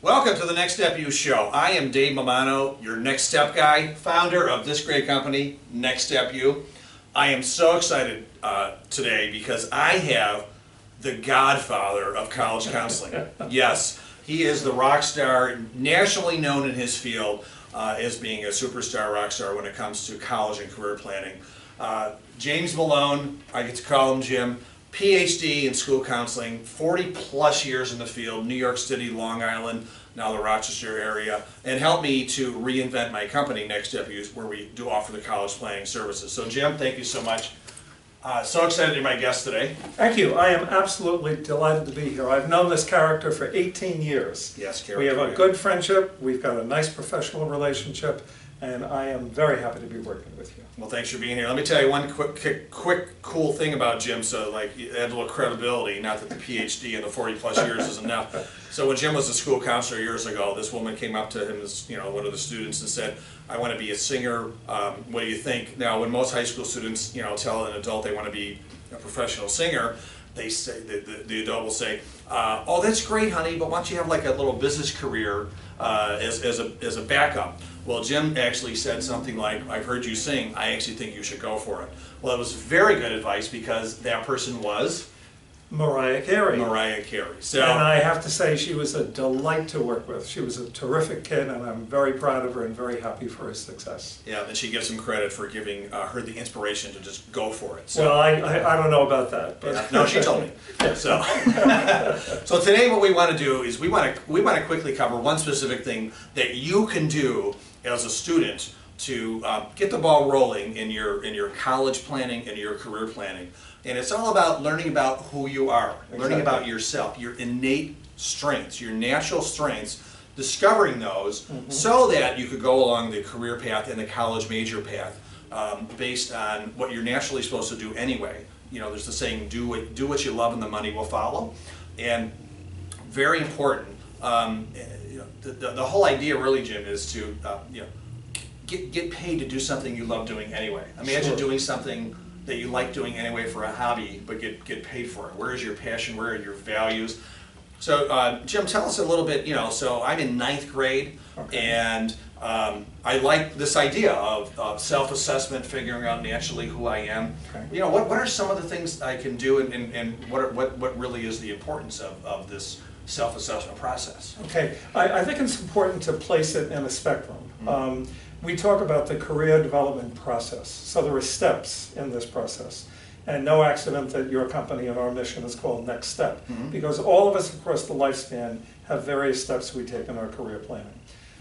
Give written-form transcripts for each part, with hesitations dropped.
Welcome to the NextStepU show. I am Dave Mamano, your Next Step guy, founder of this great company, NextStepU. I am so excited today because I have the godfather of college counseling. Yes, he is the rock star, nationally known in his field as being a superstar rock star when it comes to college and career planning. James Malone, I get to call him Jim, PhD in school counseling, 40 plus years in the field, New York City, Long Island, now the Rochester area, and helped me to reinvent my company, NextStepU, where we do offer the college planning services. So Jim, thank you so much. So excited you're my guest today. Thank you. I am absolutely delighted to be here. I've known this character for 18 years. Yes, we have a good friendship, we've got a nice professional relationship, and I am very happy to be working with you. Well, thanks for being here. Let me tell you one quick cool thing about Jim, so like you add a little credibility, not that the PhD and the 40 plus years is enough. So when Jim was a school counselor years ago, this woman came up to him as one of the students and said, I want to be a singer, what do you think? Now when most high school students tell an adult they want to be a professional singer, they say, the adult will say, oh, that's great, honey, but why don't you have like a little business career as a backup? Well, Jim actually said something like, I've heard you sing, I actually think you should go for it. Well, it was very good advice because that person was? Mariah Carey. Mariah Carey. So, and I have to say she was a delight to work with. She was a terrific kid and I'm very proud of her and very happy for her success. Yeah, and she gives him credit for giving her the inspiration to just go for it. So, well, I don't know about that. But yeah, no, she told me. So, so today what we want to do is we want to quickly cover one specific thing that you can do as a student to get the ball rolling in your college planning and your career planning. And it's all about learning about who you are, exactly. Learning about yourself, your innate strengths, your natural strengths, discovering those so that you could go along the career path and the college major path based on what you're naturally supposed to do anyway. There's the saying, do what you love and the money will follow. And very important, the whole idea really, Jim, is to get paid to do something you love doing anyway. Imagine doing something that you like doing anyway for a hobby, but get paid for it. Where is your passion? Where are your values? So, Jim, tell us a little bit. So I'm in 9th grade, and I like this idea of self-assessment, figuring out naturally who I am. Okay. What are some of the things I can do, and what really is the importance of this self-assessment process? Okay, I think it's important to place it in a spectrum. We talk about the career development process. So there are steps in this process. And no accident that your company and our mission is called Next Step, because all of us across the lifespan have various steps we take in our career planning.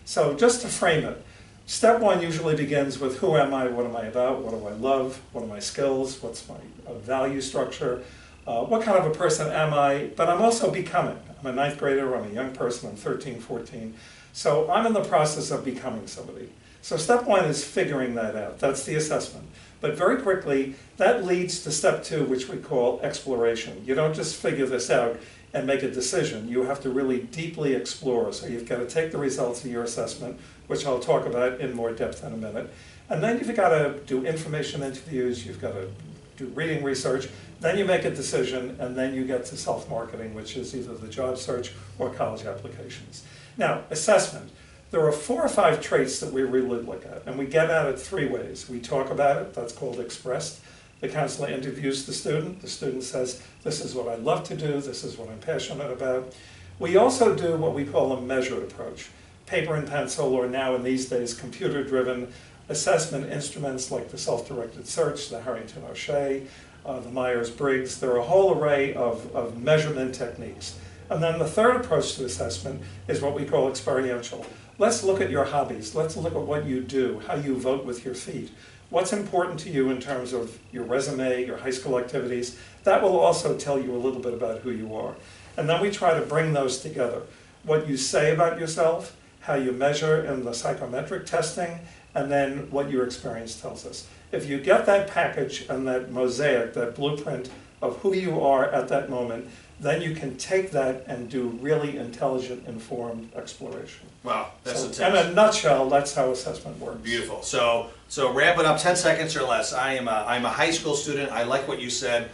So just to frame it, step one usually begins with who am I, what am I about, what do I love, what are my skills, what's my value structure, what kind of a person am I, but I'm also becoming. I'm a 9th grader, I'm a young person, I'm 13, 14. So I'm in the process of becoming somebody. So step one is figuring that out. That's the assessment. But very quickly, that leads to step two, which we call exploration. You don't just figure this out and make a decision. You have to really deeply explore. So you've got to take the results of your assessment, which I'll talk about in more depth in a minute. And then you've got to do information interviews, you've got to do reading research, then you make a decision, and then you get to self-marketing, which is either the job search or college applications. Now, assessment. There are 4 or 5 traits that we really look at, and we get at it 3 ways. We talk about it, that's called expressed. The counselor interviews the student says, this is what I love to do, this is what I'm passionate about. We also do what we call a measured approach. Paper and pencil, or now in these days computer-driven assessment instruments like the self-directed search, the Harrington-O'Shea, the Myers-Briggs. There are a whole array of measurement techniques. And then the third approach to assessment is what we call experiential. Let's look at your hobbies. Let's look at what you do, how you vote with your feet. What's important to you in terms of your resume, your high school activities. That will also tell you a little bit about who you are. And then we try to bring those together. What you say about yourself, how you measure in the psychometric testing, and then what your experience tells us. If you get that package and that mosaic, that blueprint of who you are at that moment, then you can take that and do really intelligent, informed exploration. Wow, that's intense. In a nutshell, that's how assessment works. Beautiful. So wrap it up, 10 seconds or less. I'm a high school student. I like what you said.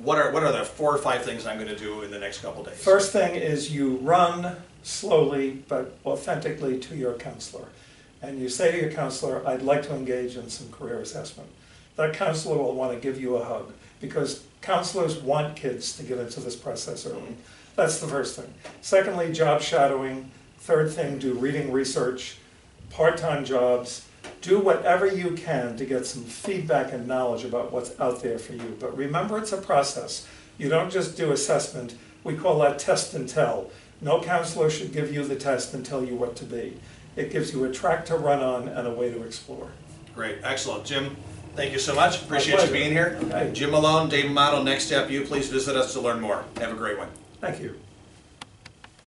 What are the 4 or 5 things I'm going to do in the next couple days? First thing is you run slowly but authentically to your counselor. And you say to your counselor, I'd like to engage in some career assessment. That counselor will want to give you a hug, because counselors want kids to get into this process early. That's the first thing. Secondly, job shadowing. Third thing, do reading research, part-time jobs. Do whatever you can to get some feedback and knowledge about what's out there for you. But remember, it's a process. You don't just do assessment. We call that test and tell. No counselor should give you the test and tell you what to be. It gives you a track to run on and a way to explore. Great, excellent. Jim, thank you so much. Appreciate you pleasure. being here. Okay. Jim Malone, Dave Amato, NextStepU. Please visit us to learn more. Have a great one. Thank you.